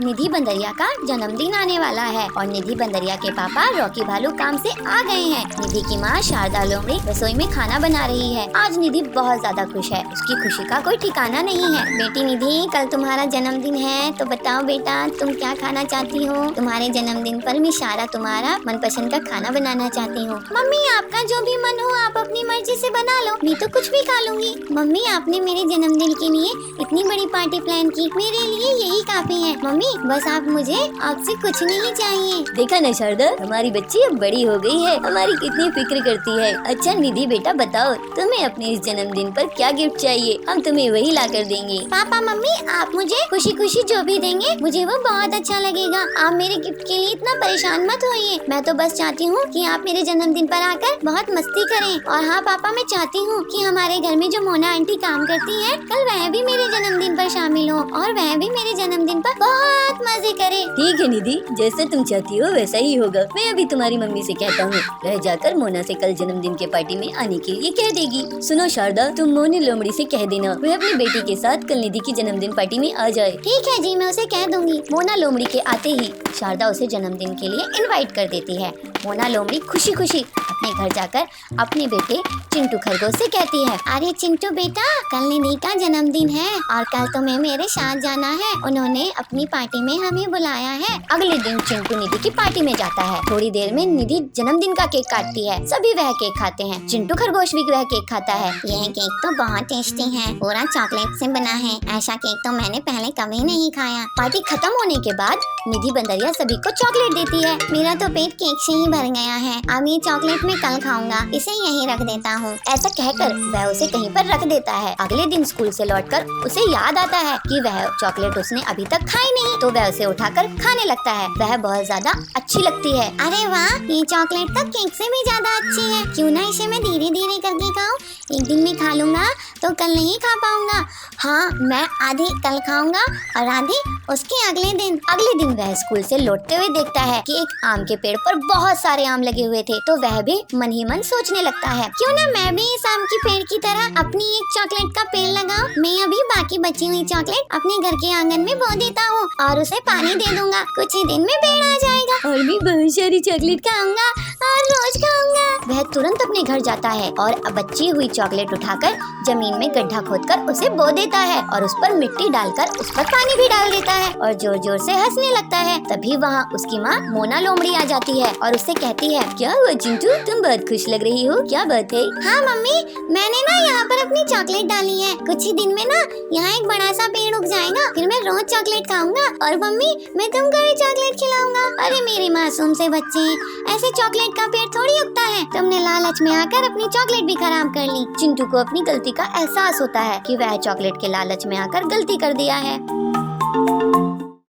निधि बंदरिया का जन्मदिन आने वाला है और निधि बंदरिया के पापा रॉकी भालू काम से आ गए हैं। निधि की माँ शारदा लोमड़ी रसोई में खाना बना रही है। आज निधि बहुत ज्यादा खुश है, उसकी खुशी का कोई ठिकाना नहीं है। बेटी निधि, कल तुम्हारा जन्मदिन है, तो बताओ बेटा तुम क्या खाना चाहती हो? तुम्हारे जन्मदिन पर मैं शारा तुम्हारा मनपसंद का खाना बनाना चाहती हूँ। मम्मी आपका जो भी मन हो आप अपनी मर्जी से बना लो, मैं तो कुछ भी खा लूंगी। मम्मी आपने मेरे जन्मदिन के लिए इतनी बड़ी पार्टी प्लान की, मेरे लिए यही काफी है। मम्मी बस मुझे आपसे कुछ नहीं चाहिए। देखा न शारदा, हमारी बच्ची अब बड़ी हो गई है, हमारी कितनी फिक्र करती है। अच्छा निधि बेटा बताओ, तुम्हें अपने इस जन्मदिन पर क्या गिफ्ट चाहिए? हम तुम्हें वही ला कर देंगे। पापा मम्मी आप मुझे खुशी खुशी जो भी देंगे मुझे वो बहुत अच्छा लगेगा। आप मेरे गिफ्ट के लिए इतना परेशान मत होइए। मैं तो बस चाहती हूँ कि आप मेरे जन्मदिन पर आकर बहुत मस्ती करें। और हाँ पापा, मैं चाहती हूँ कि हमारे घर में जो मोना आंटी काम करती है, कल वह भी मेरे जन्मदिन पर शामिल हो और वह भी मेरे जन्मदिन पर बहुत मजे करे। ठीक है निधि, जैसे तुम चाहती हो वैसा ही होगा। मैं अभी तुम्हारी मम्मी से कहता हूँ, वह जाकर मोना से कल जन्मदिन के पार्टी में आने के लिए कह देगी। सुनो शारदा, तुम मोनी लोमड़ी से कह देना वह अपनी बेटी के साथ कल निधि की जन्मदिन पार्टी में आ जाए। ठीक है जी, मैं उसे कह दूंगी। मोना लोमड़ी के आते ही शारदा उसे जन्मदिन के लिए इनवाइट कर देती है। मोना लोमड़ी खुशी खुशी अपने घर जाकर अपने बेटे चिंटू खरगोश से कहती है, अरे चिंटू बेटा, कल निधि का जन्मदिन है और कल तुम्हें मेरे साथ जाना है। उन्होंने अपनी पार्टी में हमें बुलाया है। अगले दिन चिंटू निधि की पार्टी में जाता है। थोड़ी देर में निधि जन्मदिन का केक काटती है। सभी वह केक खाते हैं। चिंटू खरगोश भी वह केक खाता है। यह केक तो बहुत टेस्टी है, पूरा चॉकलेट से बना है। ऐसा केक तो मैंने पहले कभी नहीं खाया। पार्टी खत्म होने के बाद निधि बंदरिया सभी को चॉकलेट देती है। मेरा तो पेट केक से ही भर गया है, अब ये चॉकलेट मैं कल खाऊंगा, इसे यहीं रख देता हूँ। ऐसा कहकर वह उसे कहीं पर रख देता है। अगले दिन स्कूल से लौटकर उसे याद आता है कि वह चॉकलेट उसने अभी तक खाई नहीं, तो वह उसे उठाकर खाने लगता है। वह बहुत ज्यादा अच्छी लगती है। अरे वाह, ये चॉकलेट तो केक से भी ज्यादा अच्छी है। क्यों ना इसे मैं धीरे धीरे करके खाऊं? एक दिन में खा लूंगा तो कल नहीं खा पाऊंगा। हाँ, मैं आधी कल खाऊंगा और आधी उसके अगले दिन। अगले दिन वह स्कूल से लौटते हुए देखता है कि एक आम के पेड़ पर बहुत सारे आम लगे हुए थे, तो वह भी मन ही मन सोचने लगता है, क्यों ना मैं भी इस आम के पेड़ की तरह अपनी एक चॉकलेट का पेड़ लगाऊं। मैं अभी बाकी बची हुई चॉकलेट अपने घर के आंगन में बो देता हूँ और उसे पानी दे दूंगा। कुछ ही दिन में पेड़ आ जाएगा और भी बहुत सारी चॉकलेट खाऊंगा और रोज खाऊंगा। वह तुरंत अपने घर जाता है और बची हुई चॉकलेट उठाकर जमीन में गड्ढा खोदकर उसे बो देता है और उस पर मिट्टी डालकर उस पर पानी भी डाल देता है और जोर जोर से हंसने लगता है। तभी वहाँ उसकी माँ मोना लोमड़ी आ जाती है और उससे कहती है, क्या हुआ चिंटू, तुम बहुत खुश लग रही हो, क्या बात है? हाँ मम्मी, मैंने ना यहाँ पर अपनी चॉकलेट डाली है। कुछ ही दिन में ना यहाँ एक बड़ा सा पेड़ उग जाएगा, फिर मैं रोज चॉकलेट खाऊंगा और मम्मी मैं तुमको भी चॉकलेट खिलाऊंगा। अरे मेरे मासूम से बच्चे, ऐसे चॉकलेट का पेड़ थोड़ी उगता है। तुमने लालच में आकर अपनी चॉकलेट भी खराब कर ली। चिंटू को अपनी गलती का एहसास होता है कि वह चॉकलेट के लालच में आकर गलती कर दिया है।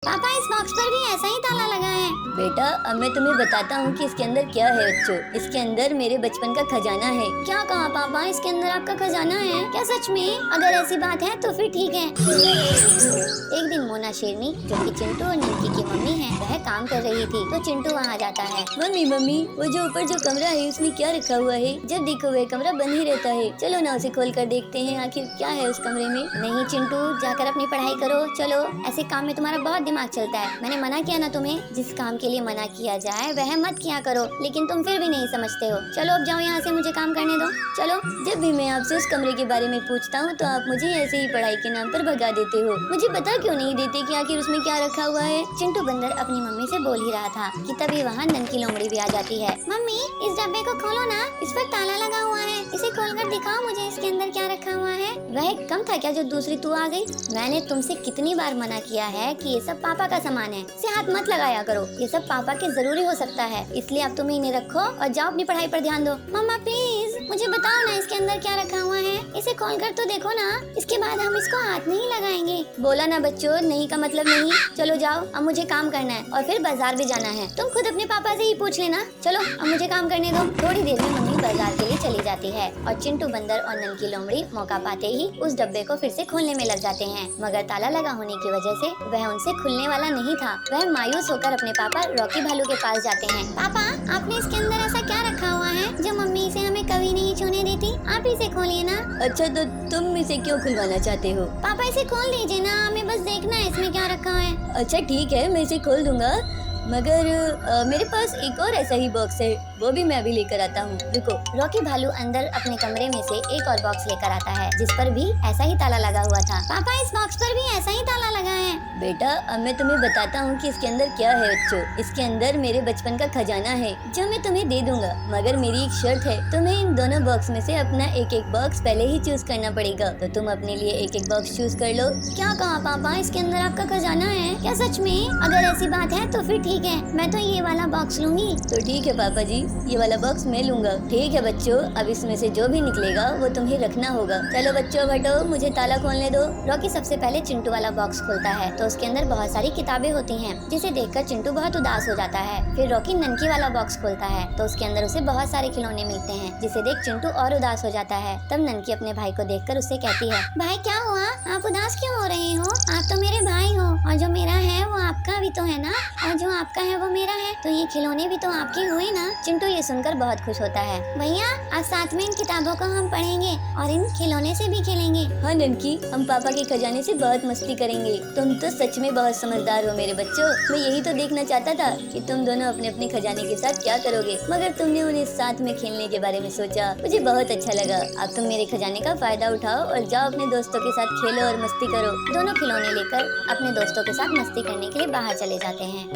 पापा, इस बॉक्स पर भी ऐसा ही ताला लगा है। बेटा, अब मैं तुम्हें बताता हूँ कि इसके अंदर क्या है। बच्चों, इसके अंदर मेरे बचपन का खजाना है। क्या कहा पापा, इसके अंदर आपका खजाना है? क्या सच में? अगर ऐसी बात है तो फिर ठीक है। एक दिन मोना शेरनी, जो कि चिंटू और निक्की की मम्मी है, वह काम कर रही थी, तो चिंटू वहाँ जाता है। मम्मी मम्मी, वो जो ऊपर जो कमरा है उसमें क्या रखा हुआ है? जब देखो वह कमरा बंद ही रहता है। चलो ना उसे खोल कर देखते हैं, आखिर क्या है उस कमरे में। नहीं चिंटू, जाकर अपनी पढ़ाई करो। चलो, ऐसे काम में तुम्हारा बहुत दिमाग चलता है। मैंने मना किया ना तुम्हें, जिस काम के लिए मना किया जाए वह मत किया करो, लेकिन तुम फिर भी नहीं समझते हो। चलो अब जाओ यहाँ से, मुझे काम करने दो। चलो। जब भी मैं आपसे उस कमरे के बारे में पूछता हूँ तो आप मुझे ऐसे ही पढ़ाई के नाम पर भगा देते हो। मुझे बता क्यों नहीं देते कि आखिर उसमें क्या रखा हुआ है? चिंटू बंदर अपनी मम्मी से बोल ही रहा था कि तभी वहाँ ननकी लोमड़ी भी आ जाती है। मम्मी, इस डब्बे को खोलो ना, इस पर ताला लगा हुआ है। इसे खोलकर दिखाओ मुझे, इसके अंदर क्या रखा हुआ है। वह कम था क्या जो दूसरी तू आ गई? मैंने तुमसे कितनी बार मना किया है कि ये सब पापा का सामान है, इसे हाथ मत लगाया करो। ये सब पापा के जरूरी हो सकता है, इसलिए अब तुम इन्हें रखो और जाओ अपनी पढ़ाई पर ध्यान दो। मम्मा प्लीज मुझे बताओ ना, इसके अंदर क्या रखा हुआ है। इसे खोलकर तो देखो ना, इसके बाद हम इसको हाथ नहीं लगाएंगे। बोला ना बच्चों, नहीं का मतलब नहीं। चलो जाओ, अब मुझे काम करना है और फिर बाजार भी जाना है। तुम खुद अपने पापा से ही पूछ लेना। चलो अब मुझे काम करने दो। थोड़ी देर में मम्मी बाजार के लिए चली जाती है और चिंटू बंदर और ननकी लोमड़ी मौका पाते ही उस डब्बे को फिर से खोलने में लग जाते हैं, मगर ताला लगा होने की वजह से वह उनसे खुलने वाला नहीं था। वह मायूस होकर अपने पापा रॉकी भालू के पास जाते हैं। पापा, आपने इसके अंदर ऐसा क्या रखा हुआ है जो मम्मी इसे हमें कभी नहीं छूने देती? आप इसे खोलिए ना। अच्छा, तो तुम इसे क्यों खुलवाना चाहते हो? पापा, इसे खोल दीजिए ना, हमें बस देखना है इसमें क्या रखा है। अच्छा ठीक है, मैं इसे खोल दूंगा, मगर मेरे पास एक और ऐसा ही बॉक्स है, वो भी मैं अभी लेकर आता हूँ, रुको। रॉकी भालू अंदर अपने कमरे में से एक और बॉक्स लेकर आता है जिस पर भी ऐसा ही ताला लगा हुआ था। पापा, इस बॉक्स पर भी ऐसा ही ताला लगा है। बेटा, अब मैं तुम्हें बताता हूँ कि इसके अंदर क्या है। बच्चों, इसके अंदर मेरे बचपन का खजाना है जो मैं तुम्हें दे दूंगा, मगर मेरी एक शर्त है, तुम्हें इन दोनों बॉक्स में से अपना एक एक बॉक्स पहले ही चूज करना पड़ेगा। तो तुम अपने लिए एक एक बॉक्स चूज कर लो। क्या कहा पापा, इसके अंदर आपका खजाना है क्या? सच में? अगर ऐसी बात है तो फिर ठीक है, मैं तो ये वाला बॉक्स लूंगी। तो ठीक है पापा जी, ये वाला बॉक्स मैं लूंगा। ठीक है बच्चों, अब इसमें से जो भी निकलेगा वो तुम्हें रखना होगा। चलो बच्चों हटो, मुझे ताला खोलने दो। रॉकी सबसे पहले चिंटू वाला बॉक्स खोलता है तो उसके अंदर बहुत सारी किताबें होती हैं, जिसे देखकर चिंटू बहुत उदास हो जाता है। फिर रॉकी ननकी वाला बॉक्स खोलता है तो उसके अंदर उसे बहुत सारे खिलौने मिलते हैं, जिसे देख चिंटू और उदास हो जाता है। तब ननकी अपने भाई को देखकर उससे कहती है, भाई क्या हुआ, आप उदास क्यों हो रहे हो? आप तो मेरे भाई हो और जो मेरा है वो आपका भी तो है ना, और जो आपका है वो मेरा है, तो ये खिलौने भी तो आपके हुए ना। चिंटू ये सुनकर बहुत खुश होता है। भैया, आज साथ में इन किताबों को हम पढ़ेंगे और इन खिलौने से भी खेलेंगे। हाँ ननकी, हम पापा के खजाने से बहुत मस्ती करेंगे। तुम तो सच में बहुत समझदार हो मेरे बच्चों। मैं यही तो देखना चाहता था कि तुम दोनों अपने अपने खजाने के साथ क्या करोगे, मगर तुमने उन्हें साथ में खेलने के बारे में सोचा, मुझे बहुत अच्छा लगा। अब तुम मेरे खजाने का फायदा उठाओ और जाओ अपने दोस्तों के साथ खेलो और मस्ती करो। दोनों खिलौने लेकर अपने दोस्तों के साथ मस्ती करने के लिए बाहर चले जाते हैं।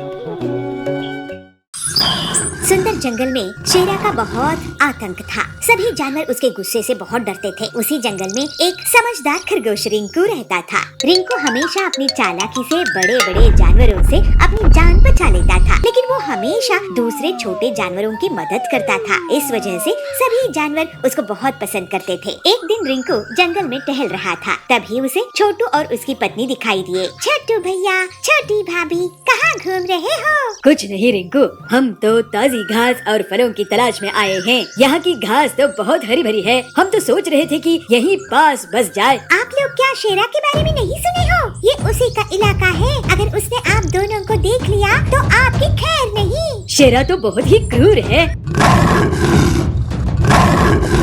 सुंदर जंगल में शेरा का बहुत आतंक था। सभी जानवर उसके गुस्से से बहुत डरते थे। उसी जंगल में एक समझदार खरगोश रिंकू रहता था। रिंकू हमेशा अपनी चालाकी से बड़े बड़े जानवरों से अपनी जान बचा लेता था, लेकिन वो हमेशा दूसरे छोटे जानवरों की मदद करता था। इस वजह से सभी जानवर उसको बहुत पसंद करते थे। एक दिन रिंकू जंगल में टहल रहा था, तभी उसे छोटू और उसकी पत्नी दिखाई दिए। छोटू भैया, छोटी भाभी, कहाँ घूम रहे हो? कुछ नहीं रिंकू, हम तो ताजी घास और फलों की तलाश में आए हैं। यहाँ की घास तो बहुत हरी भरी है, हम तो सोच रहे थे कि यहीं पास बस जाए। आप लोग क्या शेरा के बारे में नहीं सुने हो? ये उसी का इलाका है। अगर उसने आप दोनों को देख लिया तो आपकी खैर नहीं। शेरा तो बहुत ही क्रूर है।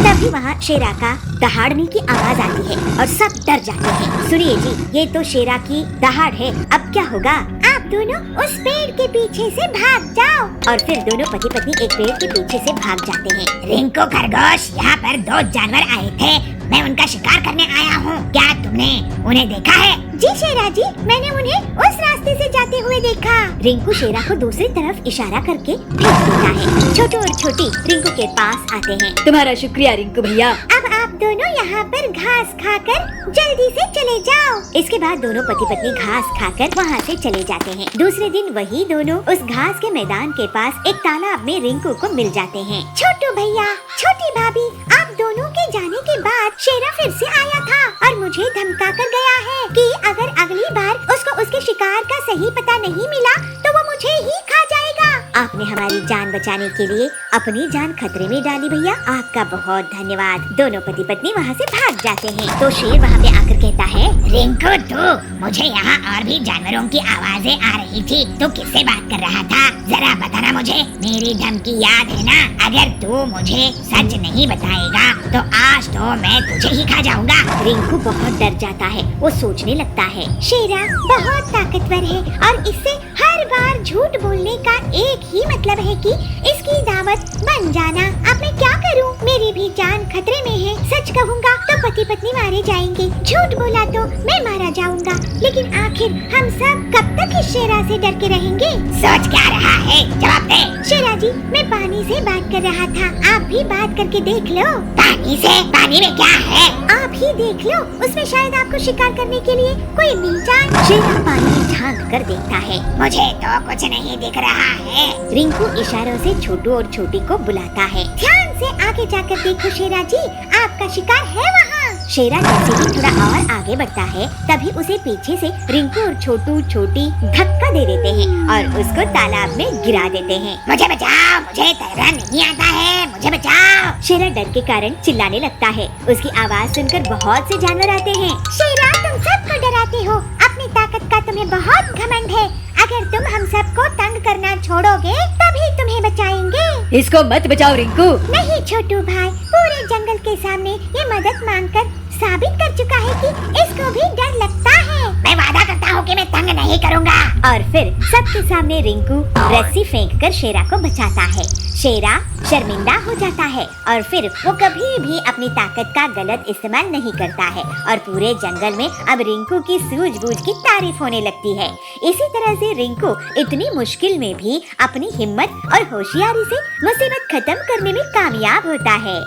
तभी वहाँ शेरा का दहाड़ने की आवाज आती है और सब डर जाते हैं। सुनिए जी, ये तो शेरा की दहाड़ है, अब क्या होगा? आप दोनों उस पेड़ के पीछे से भाग जाओ। और फिर दोनों पति पत्नी एक पेड़ के पीछे से भाग जाते हैं। रिंकू खरगोश, यहाँ पर 2 जानवर आए थे, मैं उनका शिकार करने आया हूँ, क्या तुमने उन्हें देखा है? जी शेरा जी, मैंने उन्हें उस रास्ते से जाते हुए देखा। रिंकू शेरा को दूसरी तरफ इशारा करके भेज देता है। छोटू और छोटी रिंकू के पास आते हैं। तुम्हारा शुक्रिया रिंकू भैया। अब आप दोनों यहाँ पर घास खाकर जल्दी से चले जाओ। इसके बाद दोनों पति पत्नी घास खाकर वहाँ से चले जाते हैं। दूसरे दिन वही दोनों उस घास के मैदान के पास एक तालाब में रिंकू को मिल जाते हैं। छोटू भैया, छोटी भाभी, आप दोनों के जाने के बाद शेरा फिर से आया था और मुझे धमका कर गया है कि अगर अगली बार उसको उसके शिकार का सही पता नहीं मिला तो वो मुझे ही खा जाएगा। आपने हमारी जान बचाने के लिए अपनी जान खतरे में डाली भैया, आपका बहुत धन्यवाद। दोनों पति पत्नी वहाँ से भाग जाते हैं। तो शेर वहाँ पे आकर कहता है, रिंकू तू, मुझे यहाँ और भी जानवरों की आवाजें आ रही थी, तू किससे बात कर रहा था? जरा बताना मुझे, मेरी धमकी याद है ना? अगर तू मुझे सच नहीं बताएगा तो आज तो मैं तुझे ही खा जाऊंगा। रिंकू बहुत डर जाता है। वो सोचने लगता है, शेरा बहुत ताकतवर है और इससे हर बार झूठ बोलने का एक ही मतलब है कि इसकी दावत बन जाना। अब मैं क्या करूं? मेरी भी जान खतरे में है। सच कहूंगा तो पति पत्नी मारे जाएंगे, झूठ बोला तो मैं मारा जाऊंगा। लेकिन आखिर हम सब कब तक इस शेरा से डर के रहेंगे? सोच क्या रहा है, जवाब दे। शेरा जी, मैं पानी से बात कर रहा था, आप भी बात करके देख लो। पानी से? पानी में क्या है? आप ही देख लो, उसमें शायद आपको शिकार करने के लिए कोई मिल जाए। शेरा पानी झांक कर देखता है। मुझे तो कुछ नहीं दिख रहा है। रिंकू इशारों से छोटू और छोटी को बुलाता है। ध्यान से आगे जाकर देखो शेरा जी, आपका शिकार है वहाँ। शेरा जैसे ही थोड़ा और आगे बढ़ता है तभी उसे पीछे से रिंकू और छोटू छोटी धक्का दे देते हैं और उसको तालाब में गिरा देते हैं। मुझे बचाओ, मुझे तैरना नहीं आता है, मुझे बचाओ। शेरा डर के कारण चिल्लाने लगता है। उसकी आवाज सुनकर बहुत से जानवर आते हैं। शेरा, तुम सबको डराते हो, अपनी ताकत का तुम्हें बहुत घमंड है। अगर तुम हम सबको तंग करना छोड़ोगे तभी तुम्हें बचाएंगे। इसको मत बचाओ रिंकू। नहीं छोटू भाई, पूरे जंगल के सामने ये मदद मांगकर साबित कर चुका है कि इसको भी डर लगता है। मैं वादा करता हूँ कि मैं तंग नहीं करूँगा। और फिर सबके सामने रिंकू रस्सी फेंककर शेरा को बचाता है। शेरा शर्मिंदा हो जाता है और फिर वो कभी भी अपनी ताकत का गलत इस्तेमाल नहीं करता है और पूरे जंगल में अब रिंकू की सूझबूझ की तारीफ होने लगती है। इसी तरह से रिंकू इतनी मुश्किल में भी अपनी हिम्मत और होशियारी से मुसीबत खत्म करने में कामयाब होता है।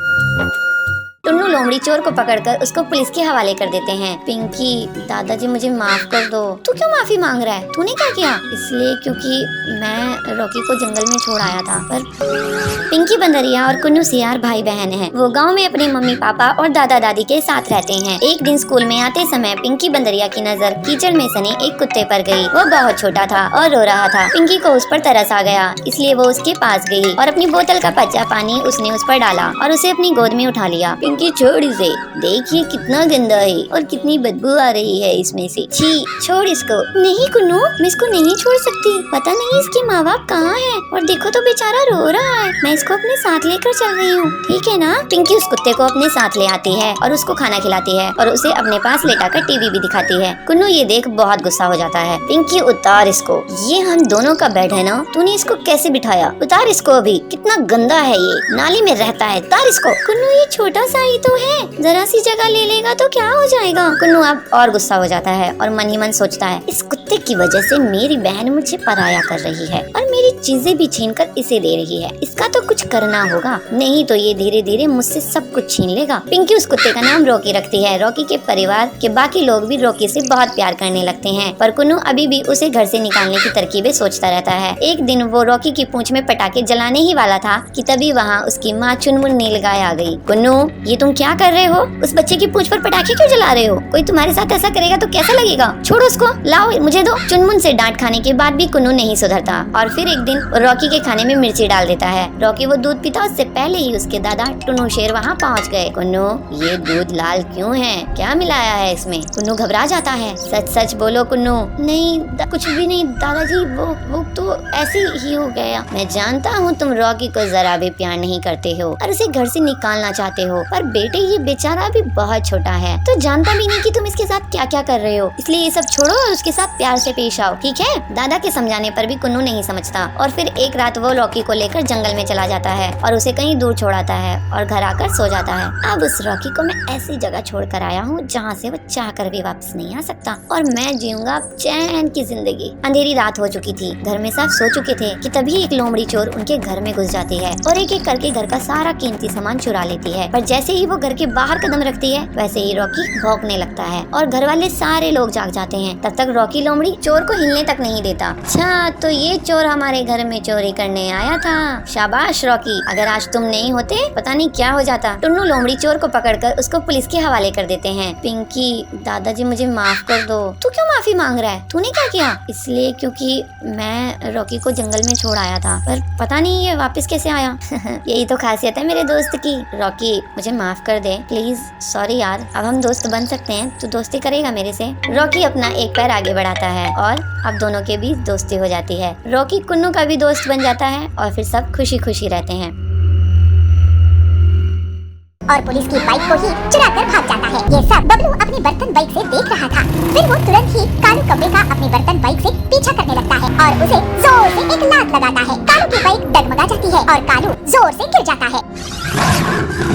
टुन्नू लोमड़ी चोर को पकड़कर उसको पुलिस के हवाले कर देते हैं। पिंकी, दादाजी मुझे माफ कर दो। तू क्यों माफी मांग रहा है? तूने क्या किया? इसलिए क्योंकि मैं रॉकी को जंगल में छोड़ आया था। पर पिंकी बंदरिया और कुन्नू सियार भाई बहन हैं। वो गांव में अपने मम्मी पापा और दादा दादी के साथ रहते हैं। एक दिन स्कूल में आते समय पिंकी बंदरिया की नजर कीचड़ में सने एक कुत्ते पर गई। वो बहुत छोटा था और रो रहा था। पिंकी को उस पर तरस आ गया, इसलिए वो उसके पास गई और अपनी बोतल का कच्चा पानी उसने उस पर डाला और उसे अपनी गोद में उठा लिया। पिंकी, छोड़ इसे, देखिए कितना गंदा है और कितनी बदबू आ रही है इसमें से। छी, छोड़ इसको। नहीं कुन्नू, मैं इसको नहीं छोड़ सकती। पता नहीं इसके माँ बाप कहाँ हैं और देखो तो बेचारा रो रहा है। मैं इसको अपने साथ लेकर चल रही हूँ, ठीक है ना? पिंकी उस कुत्ते को अपने साथ ले आती है और उसको खाना खिलाती है और उसे अपने पास लेटाकर टीवी भी दिखाती है। कुन्नू ये देख बहुत गुस्सा हो जाता है। पिंकी, उतार इसको, ये हम दोनों का बेड है ना, तूने इसको कैसे बिठाया? उतार इसको अभी, कितना गंदा है ये, नाली में रहता है, उतार इसको। कुन्नू, ये छोटा सा ही तो है, जरा सी जगह ले लेगा तो क्या हो जाएगा? कुन्नू अब और गुस्सा हो जाता है और मन ही मन सोचता है, इस कुत्ते की वजह से मेरी बहन मुझे पराया कर रही है और मेरी चीजें भी छीनकर इसे दे रही है। इसका तो कुछ करना होगा, नहीं तो ये धीरे धीरे मुझसे सब कुछ छीन लेगा। पिंकी उस कुत्ते का नाम रॉकी रखती है। रॉकी के परिवार के बाकी लोग भी रॉकी से बहुत प्यार करने लगते हैं, पर कुन्नू अभी भी उसे घर से निकालने की तरकीबें सोचता रहता है। एक दिन वो रॉकी की पूंछ में पटाखे जलाने ही वाला था कि तभी वहाँ उसकी माँ चुनमुन नीलगाय आ गई। कुन्नू, ये तुम क्या कर रहे हो? उस बच्चे की पूंछ पर पटाखे क्यों जला रहे हो? कोई तुम्हारे साथ ऐसा करेगा तो कैसा लगेगा? छोड़ो उसको, लाओ मुझे दो। चुनमुन से डांट खाने के बाद भी कुन्नू नहीं सुधरता और फिर एक दिन रॉकी के खाने में मिर्ची डाल देता है। रॉकी वो दूध पीता उससे पहले ही उसके दादा टुन्नू शेर वहाँ पहुँच गए। कुन्नू, ये दूध लाल क्यों है? क्या मिलाया है इसमें? कुन्नू घबरा जाता है। सच सच बोलो कुन्नू। नहीं, कुछ भी नहीं दादाजी, वो तो ऐसे ही हो गया। मैं जानता हूँ तुम रॉकी को जरा भी प्यार नहीं करते हो और उसे घर से निकालना चाहते हो, पर बेटे ये बेचारा भी बहुत छोटा है तो जानता भी नहीं कि तुम इसके साथ क्या क्या कर रहे हो, इसलिए ये सब छोड़ो और उसके साथ प्यार से पेश आओ, ठीक है? दादा के समझाने पर भी कुन्नू नहीं समझता और फिर एक रात वो रॉकी को लेकर जंगल में चला जाता है और उसे कहीं दूर छोड़ाता है और घर आकर सो जाता है। अब उस रॉकी को मैं ऐसी जगह छोड़ कर आया हूँ जहाँ से वो चाह कर भी वापस नहीं आ सकता और मैं जीऊंगा चैन की जिंदगी। अंधेरी रात हो चुकी थी, घर में सब सो चुके थे कि तभी एक लोमड़ी चोर उनके घर में घुस जाती है और एक एक करके घर का सारा कीमती सामान चुरा लेती है। पर जैसे ही वो घर के बाहर कदम रखती है वैसे ही रॉकी भौंकने लगता है और घर वाले सारे लोग जाग जाते हैं। तब तक रॉकी लोमड़ी चोर को हिलने तक नहीं देता। अच्छा, तो ये चोर हमारे घर में चोरी करने आया था। शाबाश रॉकी, अगर आज तुम नहीं होते पता नहीं क्या हो जाता। टुन्नू लोमड़ी चोर को पकड़कर उसको पुलिस के हवाले कर देते हैं। पिंकी, दादाजी मुझे माफ कर दो। तू क्यों माफी मांग रहा है? तूने क्या किया? इसलिए क्योंकि मैं रॉकी को जंगल में छोड़ आया था, पर पता नहीं ये वापस कैसे आया। यही तो खासियत है मेरे दोस्त की। रॉकी, मुझे माफ कर दे प्लीज। सॉरी यार, अब हम दोस्त बन सकते हैं, तू दोस्ती करेगा मेरे से? रॉकी अपना एक पैर आगे बढ़ाता है और अब दोनों के बीच दोस्ती हो जाती है। रॉकी कुन्नू का भी दोस्त बन जाता है और फिर सब खुशी खुशी रहते हैं। और पुलिस की बाइक को ही चुरा कर भाग जाता है। ये सब बबलू अपनी बर्तन बाइक से देख रहा था। फिर वो तुरंत ही कालू कौवे का अपनी बर्तन बाइक से पीछा करने लगता है और उसे जोर से एक लात लगाता है। कालू की बाइक डगमगा जाती है और कालू जोर से गिर जाता है।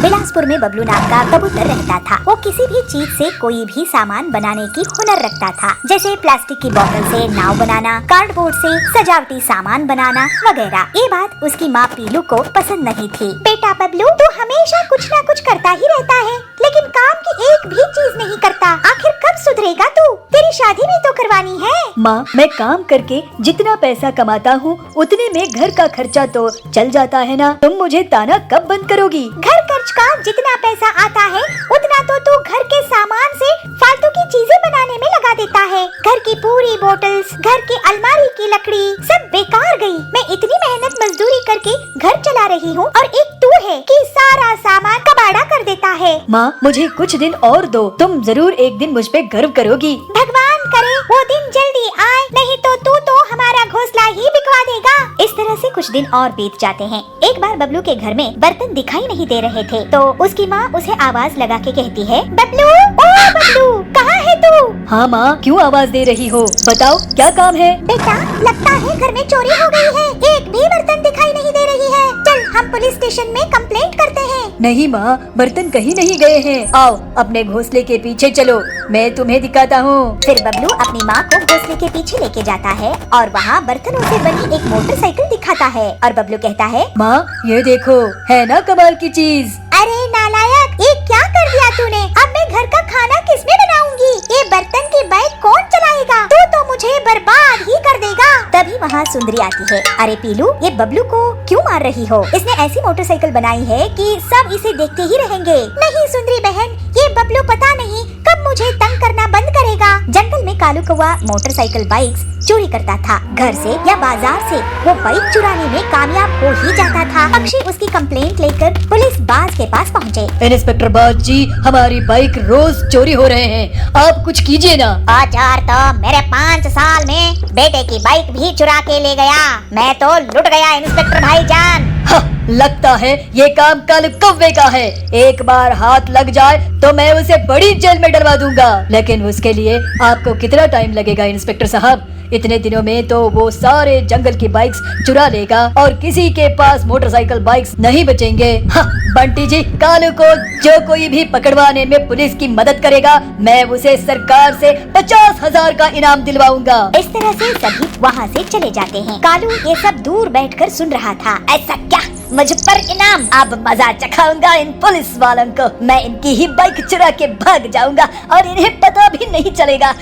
बिलासपुर में बबलू नाम का कबूतर रहता था। वो किसी भी चीज से कोई भी सामान बनाने की हुनर रखता था, जैसे प्लास्टिक की बोतल से नाव बनाना, कार्डबोर्ड से सजावटी सामान बनाना वगैरह। ये बात उसकी माँ पीलू को पसंद नहीं थी। बेटा बबलू, तू हमेशा कुछ न कुछ करता ही रहता है, लेकिन काम की एक भी चीज नहीं करता। आखिर कब सुधरेगा तू? तेरी शादी भी तो करवानी है। माँ, मैं काम करके जितना पैसा कमाता हूँ उतने में घर का खर्चा तो चल जाता है ना। तुम मुझे ताना कब बंद करोगी? घर खर्च का जितना पैसा आता है उतना तो तू घर के सामान से फालतू की चीजें बनाने में लगा देता है। घर की पूरी बोतल्स, घर की अलमारी की लकड़ी सब बेकार गई। मैं इतनी मेहनत मजदूरी करके घर चला रही हूँ और एक तू है कि सारा सामान कबाड़ा कर देता है। माँ, मुझे कुछ दिन और दो, तुम जरूर एक दिन मुझ पे गर्व करोगी। भगवान करे वो दिन जल्दी आए, नहीं तो तू तो हमारा घोंसला ही बिकवा देगा। इस तरह से कुछ दिन और बीत जाते हैं। एक बार बबलू के घर में बर्तन दिखाई नहीं दे रहे थे तो उसकी माँ उसे आवाज लगा के कहती है, बबलू, ओ बबलू, कहाँ है तू? हाँ माँ, क्यों आवाज दे रही हो? बताओ क्या काम है? बेटा, लगता है घर में चोरी हो गई है। एक भी बर्तन दिखाई नहीं दे रही है। चल हम पुलिस स्टेशन में कंप्लेंट करते हैं। नहीं माँ, बर्तन कहीं नहीं गए हैं। आओ अपने घोंसले के पीछे चलो, मैं तुम्हें दिखाता हूँ। फिर बबलू अपनी माँ को घोंसले के पीछे लेके जाता है और वहाँ बर्तनों से बनी एक मोटरसाइकिल दिखाता है और बबलू कहता है, माँ ये देखो, है ना कमाल की चीज। अरे नालायक, ये क्या कर दिया तूने? अब मैं घर का खाना किसमें बनाऊंगी? ये बर्तन की बाइक कौन चलाएगा? तू तो मुझे बर्बाद ही कर देगा। तभी वहाँ सुंदरी आती है। अरे पीलू, ये बबलू को क्यों मार रही हो? इसने ऐसी मोटरसाइकिल बनाई है कि सब इसे देखते ही रहेंगे। नहीं सुंदरी बहन, ये बबलू पता नहीं कब मुझे तंग करना बंद करेगा। जंगल में कालू कौवा मोटरसाइकिल बाइक्स चोरी करता था। घर से या बाजार से वो बाइक चुराने में कामयाब हो ही जाता था। पक्षी उसकी कंप्लेंट लेकर पुलिस बाज के पास पहुँचे। इंस्पेक्टर बाज जी, हमारी बाइक रोज चोरी हो रहे हैं, आप कुछ कीजिए ना। औजार तो मेरे 5 साल में बेटे की बाइक भी चुरा के ले गया। मैं तो लुट गया इंस्पेक्टर भाईजान। लगता है ये काम कालू कौवे का है। एक बार हाथ लग जाए तो मैं उसे बड़ी जेल में डलवा दूंगा। लेकिन उसके लिए आपको कितना टाइम लगेगा इंस्पेक्टर साहब? इतने दिनों में तो वो सारे जंगल की बाइक्स चुरा लेगा और किसी के पास मोटरसाइकिल बाइक्स नहीं बचेंगे। बंटी जी, कालू को जो कोई भी पकड़वाने में पुलिस की मदद करेगा, मैं उसे सरकार से 50,000 का इनाम दिलवाऊंगा। इस तरह से सभी वहाँ से चले जाते हैं। कालू ये सब दूर बैठकर सुन रहा था। ऐसा क्या, मुझ पर इनाम? अब मजा चखाऊंगा इन पुलिस वालों को। मैं इनकी ही बाइक चुरा के भाग जाऊंगा और इन्हें पता भी नहीं चलेगा।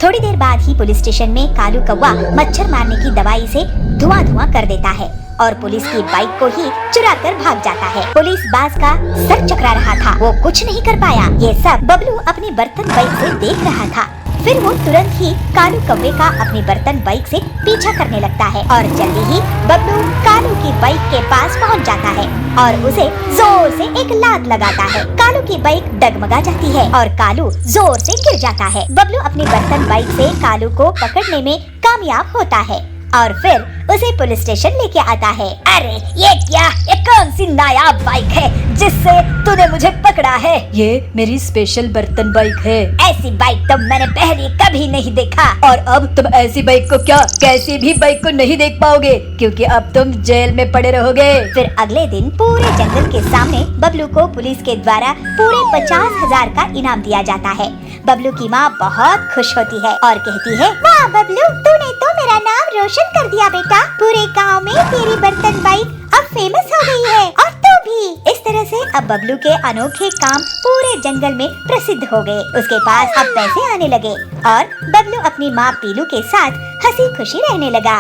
थोड़ी देर बाद ही पुलिस स्टेशन में कालू कौवा मच्छर मारने की दवाई से धुआं धुआं कर देता है और पुलिस की बाइक को ही चुरा कर भाग जाता है। पुलिस बाज का सर चकरा रहा था, वो कुछ नहीं कर पाया। ये सब बबलू अपनी बर्तन बाइक से देख रहा था। फिर वो तुरंत ही कालू कौवे का अपनी बर्तन बाइक से पीछा करने लगता है और जल्दी ही बबलू कालू की बाइक के पास पहुंच जाता है और उसे जोर से एक लात लगाता है। कालू की बाइक डगमगा जाती है और कालू जोर से गिर जाता है। बबलू अपनी बर्तन बाइक से कालू को पकड़ने में कामयाब होता है और फिर उसे पुलिस स्टेशन लेके आता है। अरे ये क्या, ये कौन सी नायाब बाइक है जिससे तूने मुझे पकड़ा है? ये मेरी स्पेशल बर्तन बाइक है। ऐसी बाइक तो मैंने पहले कभी नहीं देखा। और अब तुम ऐसी बाइक को क्या, कैसी भी बाइक को नहीं देख पाओगे, क्योंकि अब तुम जेल में पड़े रहोगे। फिर अगले दिन पूरे जंगल के सामने बबलू को पुलिस के द्वारा पूरे 50,000 का इनाम दिया जाता है। बबलू की माँ बहुत खुश होती है और कहती है, वाह बबलू, तूने तो मेरा नाम रोशन कर दिया बेटा। पूरे गांव में तेरी बर्तन बाइक अब फेमस हो गई है और तू भी। इस तरह से अब बबलू के अनोखे काम पूरे जंगल में प्रसिद्ध हो गए। उसके पास अब पैसे आने लगे और बबलू अपनी माँ पीलू के साथ हंसी खुशी रहने लगा।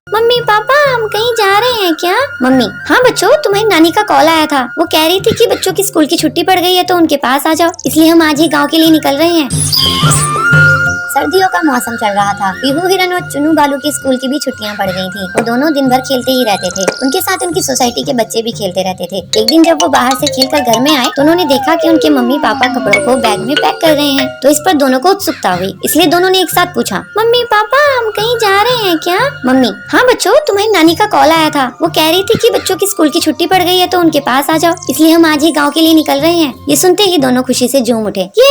मम्मी पापा, हम कहीं जा रहे हैं क्या? मम्मी, हाँ बच्चों, तुम्हारी नानी का कॉल आया था। वो कह रही थी कि बच्चों की स्कूल की छुट्टी पड़ गई है तो उनके पास आ जाओ, इसलिए हम आज ही गांव के लिए निकल रहे हैं। सर्दियों का मौसम चल रहा था। पीहू, हिरन और चुनू बालू की स्कूल की भी छुट्टियां पड़ गई थी। वो दोनों दिन भर खेलते ही रहते थे। उनके साथ उनकी सोसाइटी के बच्चे भी खेलते रहते थे। एक दिन जब वो बाहर से खेलकर घर में आए तो उन्होंने देखा कि उनके मम्मी पापा कपड़ों को बैग में पैक कर रहे हैं। तो इस पर दोनों को उत्सुकता हुई, इसलिए दोनों ने एक साथ पूछा, मम्मी पापा, हम कहीं जा रहे हैं क्या? मम्मी, हाँ बच्चों, तुम्हारी नानी का कॉल आया था। वो कह रही थी कि बच्चों की स्कूल की छुट्टी पड़ गई है तो उनके पास आ जाओ, इसलिए हम आज ही गाँव के लिए निकल रहे हैं। ये सुनते ही दोनों खुशी से झूम उठे। ये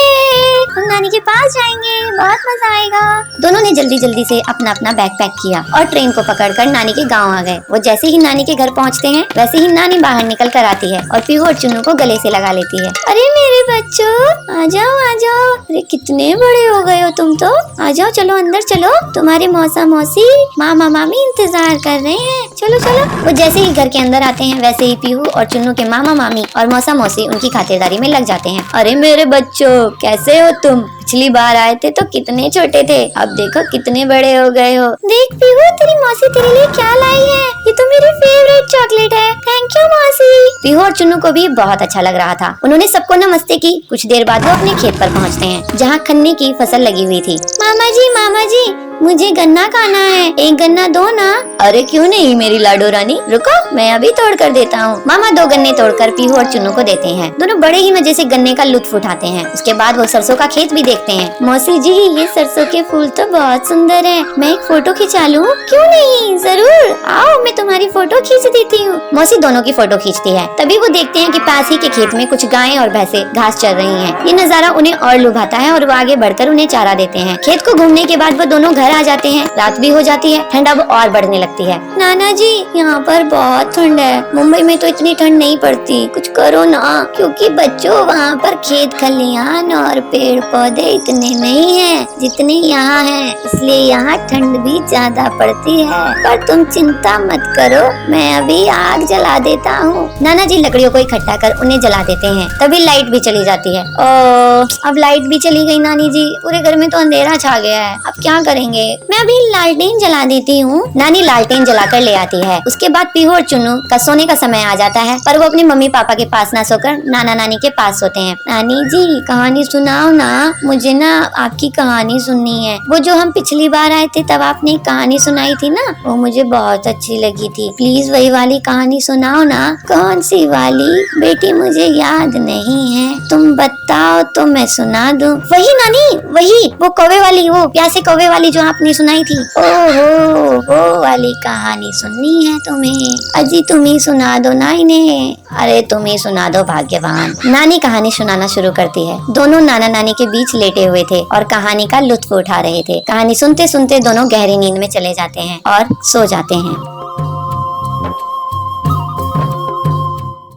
हम नानी के पास जाएंगे, बहुत मजा आएगा। दोनों ने जल्दी जल्दी से अपना अपना बैग पैक किया और ट्रेन को पकड़कर नानी के गांव आ गए। वो जैसे ही नानी के घर पहुंचते हैं वैसे ही नानी बाहर निकल कर आती है और पीहू और चुनू को गले से लगा लेती है। अरे मेरे बच्चों, आ जाओ आ जाओ। अरे कितने बड़े हो गए हो तुम तो। आ जाओ, चलो अंदर चलो, तुम्हारे मौसा मौसी मामा मामी इंतजार कर रहे हैं। चलो चलो। वो जैसे ही घर के अंदर आते हैं वैसे ही पीहू और चुन्नू के मामा मामी और मौसा मौसी उनकी खातिरदारी में लग जाते हैं। अरे मेरे बच्चों, कैसे हो तुम? पिछली बार आए थे तो कितने छोटे थे, अब देखो कितने बड़े हो गए हो। देख पीहू, तेरी मौसी तेरे लिए क्या लाई है। ये तो मेरी फेवरेट चॉकलेट है। थैंक यू मौसी। पीहू और चुन्नू को भी बहुत अच्छा लग रहा था। उन्होंने सबको नमस्ते की। कुछ देर बाद वो अपने खेत पर पहुंचते हैं जहाँ गन्ने की फसल लगी हुई थी। मामा जी, मुझे गन्ना खाना है, एक गन्ना दो ना। अरे क्यों नहीं मेरी लाडो रानी, रुको मैं अभी तोड़ कर देता हूँ। मामा 2 गन्ने तोड़कर पीहू और चुन्नू को देते हैं। दोनों बड़े ही मजे से गन्ने का लुत्फ उठाते हैं। उसके बाद वो सरसों का खेत भी देखते हैं। मौसी जी, ये सरसों के फूल तो बहुत सुंदर है, मैं एक फोटो खिंचा लूं? क्यों नहीं, जरूर आओ, मैं तुम्हारी फोटो खींच देती हूँ। मौसी दोनों की फोटो खींचती है। तभी वो देखते हैं कि पास ही के खेत में कुछ गायें और भैंसें घास चर रही हैं। ये नजारा उन्हें और लुभाता है और वो आगे बढ़कर उन्हें चारा देते हैं। खेत को घूमने के बाद वो दोनों घर आ जाते हैं। रात भी हो जाती है, ठंड अब और बढ़ने लगती है। नाना जी, यहाँ पर बहुत ठंड है, मुंबई में तो इतनी ठंड नहीं पड़ती, कुछ करो ना। क्योंकि बच्चों, वहाँ पर खेत खलिहान और पेड़ पौधे इतने नहीं हैं जितने यहाँ हैं, इसलिए यहाँ ठंड भी ज्यादा पड़ती है। पर तुम चिंता मत करो, मैं अभी आग जला देता हूँ। नाना जी लकड़ियों को इकट्ठा कर उन्हें जला देते हैं। तभी लाइट भी चली जाती है। अब लाइट भी चली गई नानी जी, पूरे घर में तो अंधेरा छा गया है, अब क्या करेंगे? मैं अभी लालटेन जला देती हूँ। नानी लालटेन जलाकर ले आती है। उसके बाद पीहू और चुन्नू का सोने का समय आ जाता है, पर वो अपने मम्मी पापा के पास ना सोकर नाना नानी के पास सोते हैं। नानी जी, कहानी सुनाओ ना, मुझे ना आपकी कहानी सुननी है। वो जो हम पिछली बार आए थे तब आपने एक कहानी सुनाई थी ना, वो मुझे बहुत अच्छी लगी थी। प्लीज वही वाली कहानी सुनाओ ना। कौन सी वाली बेटी, मुझे याद नहीं है, तुम बताओ तो मैं सुना दूं। वही नानी, वही, वो कौवे वाली, वो प्यासे कौवे वाली जो आपने सुनाई थी। ओहो, वो वाली कहानी सुननी है तुम्हें? अजी तुम ही सुना दो ना इन्हें। अरे तुम ही सुना दो भाग्यवान। नानी कहानी सुनाना शुरू करती है। दोनों नाना नानी के बीच लेटे हुए थे और कहानी का लुत्फ उठा रहे थे। कहानी सुनते सुनते दोनों गहरी नींद में चले जाते हैं और सो जाते हैं।